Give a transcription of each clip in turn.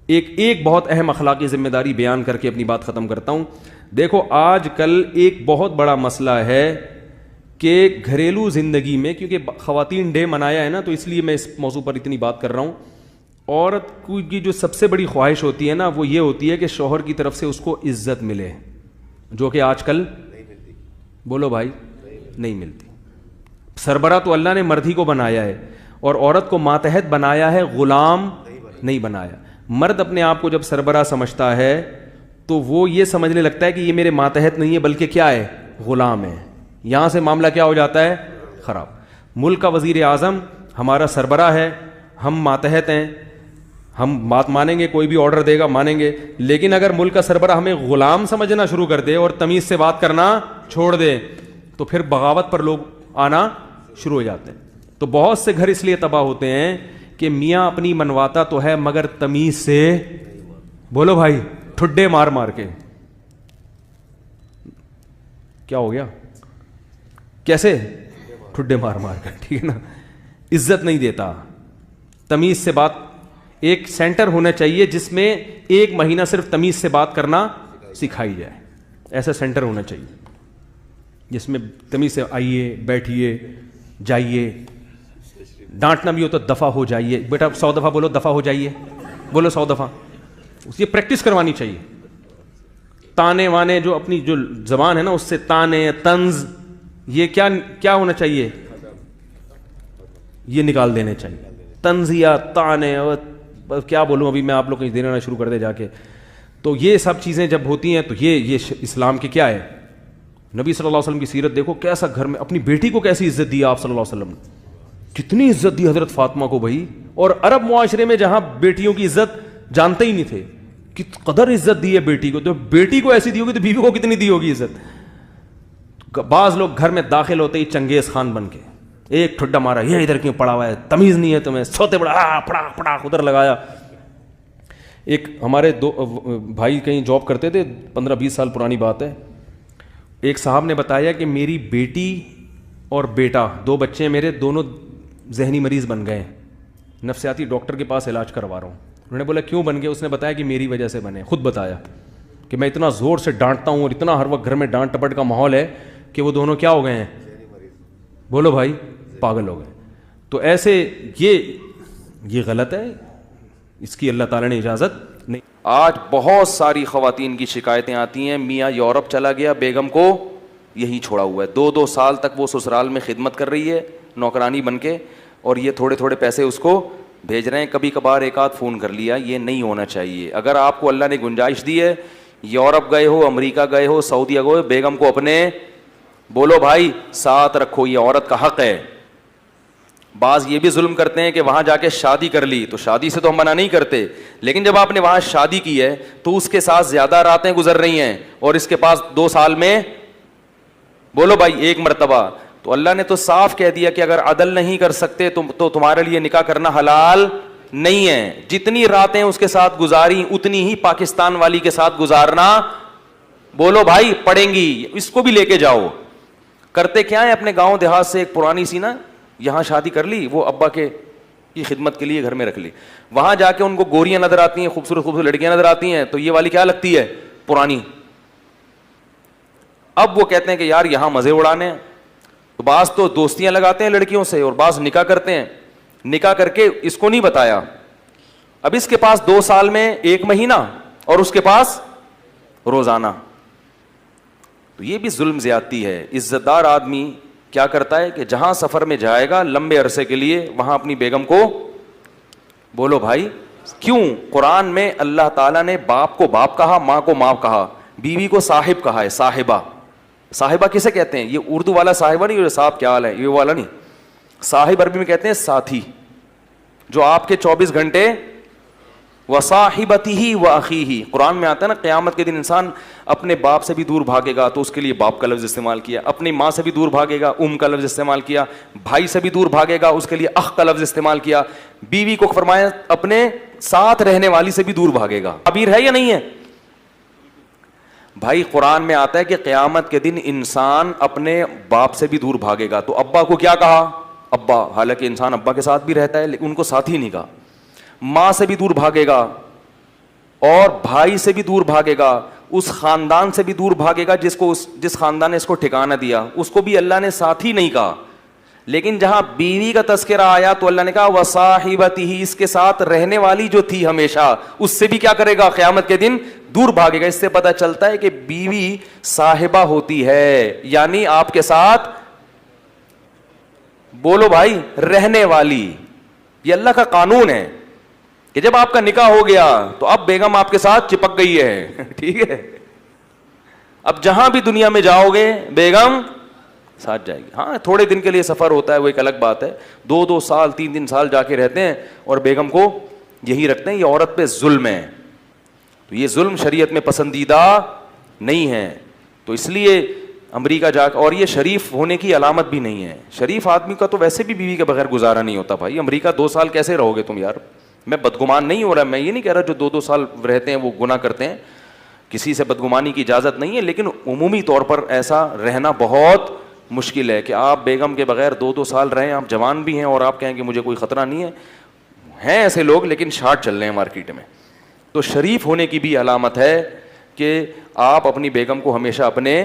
ایک بہت اہم اخلاقی ذمہ داری بیان کر کے اپنی بات ختم کرتا ہوں. دیکھو آج کل ایک بہت بڑا مسئلہ ہے کہ گھریلو زندگی میں، کیونکہ خواتین ڈے منایا ہے نا، تو اس لیے میں اس موضوع پر اتنی بات کر رہا ہوں. عورت کی جو سب سے بڑی خواہش ہوتی ہے نا، وہ یہ ہوتی ہے کہ شوہر کی طرف سے اس کو عزت ملے، جو کہ آج کل نہیں ملتی. بولو بھائی، نہیں ملتی. سربراہ تو اللہ نے مرد ہی کو بنایا ہے، اور عورت کو ماتحت بنایا ہے، غلام نہیں بنایا. مرد اپنے آپ کو جب سربراہ سمجھتا ہے تو وہ یہ سمجھنے لگتا ہے کہ یہ میرے ماتحت نہیں ہے بلکہ کیا ہے، غلام ہے. یہاں سے معاملہ کیا ہو جاتا ہے، خراب. ملک کا وزیر اعظم ہمارا سربراہ ہے، ہم ماتحت ہیں، ہم بات مانیں گے، کوئی بھی آرڈر دے گا مانیں گے. لیکن اگر ملک کا سربراہ ہمیں غلام سمجھنا شروع کر دے اور تمیز سے بات کرنا چھوڑ دے تو پھر بغاوت پر لوگ آنا شروع ہو جاتے ہیں. تو بہت سے گھر اس لیے تباہ ہوتے ہیں کہ میاں اپنی منواتا تو ہے مگر تمیز سے، بولو بھائی، ٹھڈے مار مار کے. کیا ہو گیا، کیسے ٹھڈے مار مار کر، ٹھیک ہے نا. عزت نہیں دیتا. تمیز سے بات، ایک سینٹر ہونا چاہیے جس میں ایک مہینہ صرف تمیز سے بات کرنا سکھائی جائے. ایسا سینٹر ہونا چاہیے جس میں تمیز سے آئیے، بیٹھیے، جائیے. ڈانٹنا بھی ہو تو دفع ہو جائیے. بیٹا 100 دفعہ بولو دفع ہو جائیے، بولو 100 دفعہ. یہ پریکٹس کروانی چاہیے. تانے وانے جو اپنی جو زبان ہے نا اس سے، تانے، طنز، یہ کیا ہونا چاہیے، یہ نکال دینے چاہیے. طنزیہ، تانے، کیا بولوں ابھی میں، آپ لوگ کہیں دینا شروع کر دے جا کے. تو یہ سب چیزیں جب ہوتی ہیں تو یہ اسلام کے کیا ہے. نبی صلی اللہ علیہ وسلم کی سیرت دیکھو، کیسا گھر میں اپنی بیٹی کو کیسی عزت دی آپ صلی اللہ علیہ وسلم نے. کتنی عزت دی حضرت فاطمہ کو بھائی. اور عرب معاشرے میں جہاں بیٹیوں کی عزت جانتے ہی نہیں تھے، کس قدر عزت دی ہے بیٹی کو. تو بیٹی کو ایسی دی ہوگی تو بیوی کو کتنی دی ہوگی عزت. بعض لوگ گھر میں داخل ہوتے ہی چنگیز خان بن کے ایک ٹھڈا مارا، یہ ادھر کیوں پڑا ہوا ہے، تمیز نہیں ہے تمہیں، سوتے بڑا پڑا پڑا ادھر لگایا. ایک ہمارے دو بھائی کہیں جاب کرتے تھے، 15-20 سال پرانی بات ہے. ایک صاحب نے بتایا کہ میری بیٹی اور بیٹا، 2 بچے میرے، دونوں ذہنی مریض بن گئے. نفسیاتی ڈاکٹر کے پاس علاج کروا رہا ہوں. انہوں نے بولا کیوں بن گئے؟ اس نے بتایا کہ میری وجہ سے بنے. خود بتایا کہ میں اتنا زور سے ڈانٹتا ہوں اور اتنا ہر وقت گھر میں ڈانٹ ٹپٹ کا ماحول ہے کہ وہ دونوں کیا ہو گئے ہیں، بولو بھائی، پاگل ہو گئے. تو ایسے یہ غلط ہے، اس کی اللہ تعالیٰ نے اجازت نہیں. آج بہت ساری خواتین کی شکایتیں آتی ہیں، میاں یورپ چلا گیا، بیگم کو یہی چھوڑا ہوا ہے. 2 سال تک وہ سسرال میں خدمت کر رہی ہے نوکرانی بن کے، اور یہ تھوڑے تھوڑے پیسے اس کو بھیج رہے ہیں. کبھی کبھار ایک آدھ فون کر لیا. یہ نہیں ہونا چاہیے. اگر آپ کو اللہ نے گنجائش دی ہے، یورپ گئے ہو، امریکہ گئے ہو، سعودیہ گئے ہو، بیگم کو اپنے، بولو بھائی، ساتھ رکھو. یہ عورت کا حق ہے. بعض یہ بھی ظلم کرتے ہیں کہ وہاں جا کے شادی کر لی، تو شادی سے تو ہم منع نہیں کرتے، لیکن جب آپ نے وہاں شادی کی ہے تو اس کے ساتھ زیادہ راتیں گزر رہی ہیں اور اس کے پاس 2 سال میں، بولو بھائی، 1 مرتبہ. تو اللہ نے تو صاف کہہ دیا کہ اگر عدل نہیں کر سکتے تو تمہارے لیے نکاح کرنا حلال نہیں ہے. جتنی راتیں اس کے ساتھ گزاری اتنی ہی پاکستان والی کے ساتھ گزارنا، بولو بھائی، پڑیں گی. اس کو بھی لے کے جاؤ. کرتے کیا ہے، اپنے گاؤں دیہات سے ایک پرانی سی نا، یہاں شادی کر لی، وہ ابا کے کی خدمت کے لیے گھر میں رکھ لی. وہاں جا کے ان کو گوریاں نظر آتی ہیں، خوبصورت خوبصورت لڑکیاں نظر آتی ہیں، تو یہ والی کیا لگتی ہے، پرانی. اب وہ کہتے ہیں کہ یار یہاں مزے اڑانے ہیں. تو بعض تو دوستیاں لگاتے ہیں لڑکیوں سے اور بعض نکاح کرتے ہیں. نکاح کر کے اس کو نہیں بتایا، اب اس کے پاس 2 سال میں 1 مہینہ اور اس کے پاس روزانہ. تو یہ بھی ظلم زیادتی ہے. عزت دار آدمی کیا کرتا ہے کہ جہاں سفر میں جائے گا لمبے عرصے کے لیے، وہاں اپنی بیگم کو، بولو بھائی، کیوں؟ قرآن میں اللہ تعالیٰ نے باپ کو باپ کہا، ماں کو ماں کہا، بیوی کو صاحب کہا ہے، صاحبہ. صاحبہ کسے کہتے ہیں؟ یہ اردو والا صاحبہ نہیں، صاحب کیا حال ہے یہ والا نہیں. صاحب عربی میں کہتے ہیں ساتھی، جو آپ کے 24 گھنٹے، وصاحبتہ واخیہ. قرآن میں آتا ہے نا، قیامت کے دن انسان اپنے باپ سے بھی دور بھاگے گا، تو اس کے لیے باپ کا لفظ استعمال کیا. اپنی ماں سے بھی دور بھاگے گا، کا لفظ استعمال کیا. بھائی سے بھی دور بھاگے گا، اس کے لیے اخ کا لفظ استعمال کیا. بیوی کو فرمایا اپنے ساتھ رہنے والی سے بھی دور بھاگے گا. تعبیر ہے یا نہیں ہے؟ بھائی قرآن میں آتا ہے کہ قیامت کے دن انسان اپنے باپ سے بھی دور بھاگے گا. تو ابا کو کیا کہا؟ ابا, حالانکہ انسان ابا کے ساتھ بھی رہتا ہے لیکن ان کو ساتھی نہیں کہا. ماں سے بھی دور بھاگے گا, اور بھائی سے بھی دور بھاگے گا, اس خاندان سے بھی دور بھاگے گا جس خاندان نے اس کو ٹھکانہ دیا, اس کو بھی اللہ نے ساتھی نہیں کہا. لیکن جہاں بیوی کا تذکرہ آیا تو اللہ نے کہا وصاحبتہ, اس کے ساتھ رہنے والی جو تھی ہمیشہ, اس سے بھی کیا کرے گا؟ قیامت کے دن دور بھاگے گا. اس سے پتہ چلتا ہے کہ بیوی صاحبہ ہوتی ہے, یعنی آپ کے ساتھ, بولو بھائی, رہنے والی. یہ اللہ کا قانون ہے کہ جب آپ کا نکاح ہو گیا تو اب بیگم آپ کے ساتھ چپک گئی ہے, ٹھیک ہے. اب جہاں بھی دنیا میں جاؤ گے بیگم ساتھ جائے گی. ہاں تھوڑے دن کے لیے سفر ہوتا ہے, وہ ایک الگ بات ہے. 2 سال 3 سال جا کے رہتے ہیں اور بیگم کو یہی رکھتے ہیں. یہ عورت پہ ظلم ہے, تو یہ ظلم شریعت میں پسندیدہ نہیں ہے. تو اس لیے امریکہ جا کے, اور یہ شریف ہونے کی علامت بھی نہیں ہے. شریف آدمی کا تو ویسے بھی بیوی کے بغیر گزارا نہیں ہوتا. بھائی امریکہ 2 سال کیسے رہو گے تم یار؟ میں بدگمان نہیں ہو رہا, میں یہ نہیں کہہ رہا جو 2 سال رہتے ہیں وہ گناہ کرتے ہیں, کسی سے بدگمانی کی اجازت نہیں ہے. لیکن عمومی طور پر ایسا رہنا بہت مشکل ہے کہ آپ بیگم کے بغیر 2 سال رہیں, آپ جوان بھی ہیں اور آپ کہیں کہ مجھے کوئی خطرہ نہیں ہے. ہیں ایسے لوگ لیکن شارٹ چل رہے ہیں مارکیٹ میں. تو شریف ہونے کی بھی علامت ہے کہ آپ اپنی بیگم کو ہمیشہ اپنے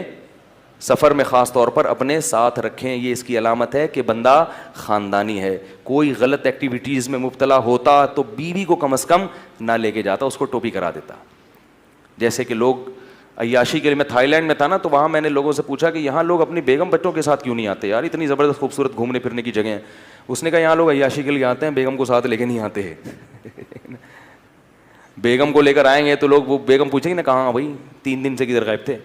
سفر میں خاص طور پر اپنے ساتھ رکھیں. یہ اس کی علامت ہے کہ بندہ خاندانی ہے. کوئی غلط ایکٹیویٹیز میں مبتلا ہوتا تو بیوی کو کم از کم نہ لے کے جاتا, اس کو ٹوپی کرا دیتا. جیسے کہ لوگ عیاشی کے لیے, میں تھائی لینڈ میں تھا نا, تو وہاں میں نے لوگوں سے پوچھا کہ یہاں لوگ اپنی بیگم بچوں کے ساتھ کیوں نہیں آتے یار, اتنی زبردست خوبصورت گھومنے پھرنے کی جگہ ہیں. اس نے کہا یہاں لوگ عیاشی کے لیے آتے ہیں, بیگم کو ساتھ لے کے نہیں آتے. بیگم کو لے کر آئیں گے تو لوگ, وہ بیگم پوچھیں گے نا کہاں بھائی 3 دن سے کدھر غائب تھے.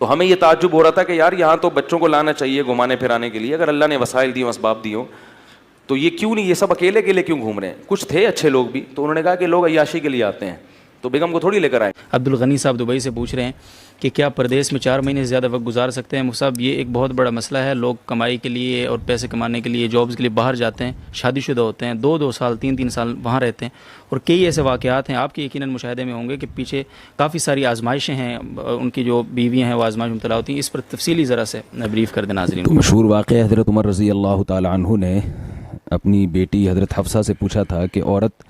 تو ہمیں یہ تعجب ہو رہا تھا کہ یار یہاں تو بچوں کو لانا چاہیے گھمانے پھرانے کے لیے, اگر اللہ نے وسائل دی, اسباب دی ہو, تو یہ کیوں نہیں, یہ سب اکیلے اکیلے کیوں گھوم رہے ہیں؟ کچھ تھے اچھے لوگ بھی, تو انہوں نے کہا کہ لوگ عیاشی کے لیے آتے ہیں تو بیگم کو تھوڑی لے کر آئیں. عبدالغنی صاحب دبئی سے پوچھ رہے ہیں کہ کیا پردیس میں 4 مہینے سے زیادہ وقت گزار سکتے ہیں؟ صاحب یہ ایک بہت بڑا مسئلہ ہے. لوگ کمائی کے لیے اور پیسے کمانے کے لیے, جابز کے لیے باہر جاتے ہیں, شادی شدہ ہوتے ہیں, 2 سال 3 سال وہاں رہتے ہیں, اور کئی ایسے واقعات ہیں آپ کے یقیناً مشاہدے میں ہوں گے کہ پیچھے کافی ساری آزمائشیں ہیں, ان کی جو بیویاں ہیں وہ آزمائش مبتلا ہوتی ہیں. اس پر تفصیلی ذرا سے بریف کر دیں ناظرین. تو مشہور واقعہ حضرت عمر رضی اللہ تعالی عنہ نے اپنی بیٹی حضرت حفصہ سے پوچھا تھا کہ عورت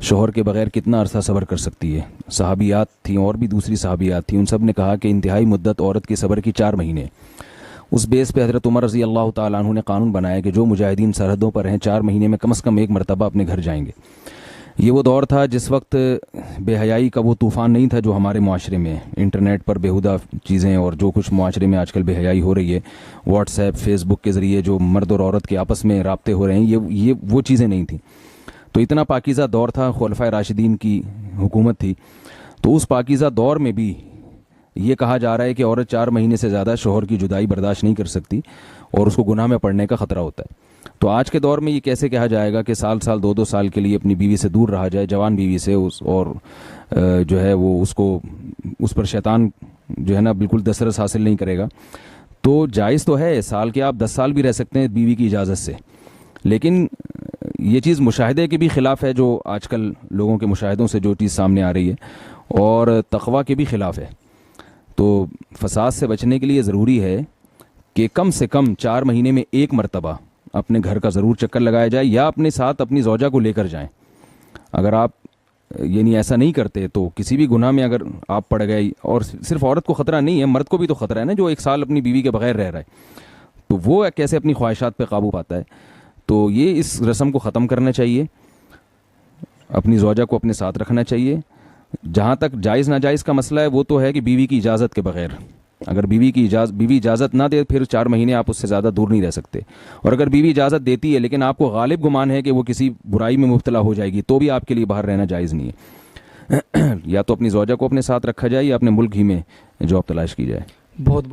شوہر کے بغیر کتنا عرصہ صبر کر سکتی ہے. صحابیات تھیں اور بھی دوسری صحابیات تھیں, ان سب نے کہا کہ انتہائی مدت عورت کی صبر کی 4 مہینے. اس بیس پہ حضرت عمر رضی اللہ تعالیٰ عنہ نے قانون بنایا کہ جو مجاہدین سرحدوں پر ہیں 4 مہینے میں کم از کم 1 مرتبہ اپنے گھر جائیں گے. یہ وہ دور تھا جس وقت بے حیائی کا وہ طوفان نہیں تھا جو ہمارے معاشرے میں انٹرنیٹ پر بیہودہ چیزیں اور جو کچھ معاشرے میں آج کل بے حیائی ہو رہی ہے, واٹس ایپ فیس بک کے ذریعے جو مرد اور عورت کے آپس میں رابطے ہو رہے ہیں, یہ وہ چیزیں نہیں تھیں. تو اتنا پاکیزہ دور تھا, خلفائے راشدین کی حکومت تھی. تو اس پاکیزہ دور میں بھی یہ کہا جا رہا ہے کہ عورت 4 مہینے سے زیادہ شوہر کی جدائی برداشت نہیں کر سکتی اور اس کو گناہ میں پڑنے کا خطرہ ہوتا ہے. تو آج کے دور میں یہ کیسے کہا جائے گا کہ سال 2 سال کے لیے اپنی بیوی سے دور رہا جائے, جوان بیوی سے, اور جو ہے وہ اس پر شیطان جو ہے نا بالکل دسترس حاصل نہیں کرے گا. تو جائز تو ہے, سال کے آپ 10 سال بھی رہ سکتے ہیں بیوی کی اجازت سے, لیکن یہ چیز مشاہدے کے بھی خلاف ہے, جو آج کل لوگوں کے مشاہدوں سے جو چیز سامنے آ رہی ہے, اور تقویٰ کے بھی خلاف ہے. تو فساد سے بچنے کے لیے ضروری ہے کہ کم سے کم 4 مہینے میں 1 مرتبہ اپنے گھر کا ضرور چکر لگایا جائے, یا اپنے ساتھ اپنی زوجہ کو لے کر جائیں. اگر آپ یعنی ایسا نہیں کرتے تو کسی بھی گناہ میں اگر آپ پڑ گئے, اور صرف عورت کو خطرہ نہیں ہے, مرد کو بھی تو خطرہ ہے نا, جو 1 سال اپنی بیوی کے بغیر رہ رہا ہے, تو وہ کیسے اپنی خواہشات پہ قابو پاتا ہے. تو یہ اس رسم کو ختم کرنا چاہیے, اپنی زوجہ کو اپنے ساتھ رکھنا چاہیے. جہاں تک جائز ناجائز کا مسئلہ ہے وہ تو ہے کہ بیوی کی اجازت کے بغیر, اگر بیوی اجازت نہ دے پھر 4 مہینے آپ اس سے زیادہ دور نہیں رہ سکتے. اور اگر بیوی اجازت دیتی ہے لیکن آپ کو غالب گمان ہے کہ وہ کسی برائی میں مبتلا ہو جائے گی, تو بھی آپ کے لیے باہر رہنا جائز نہیں ہے. یا تو اپنی زوجہ کو اپنے ساتھ رکھا جائے یا اپنے ملک ہی میں جاب تلاش کی جائے. بہت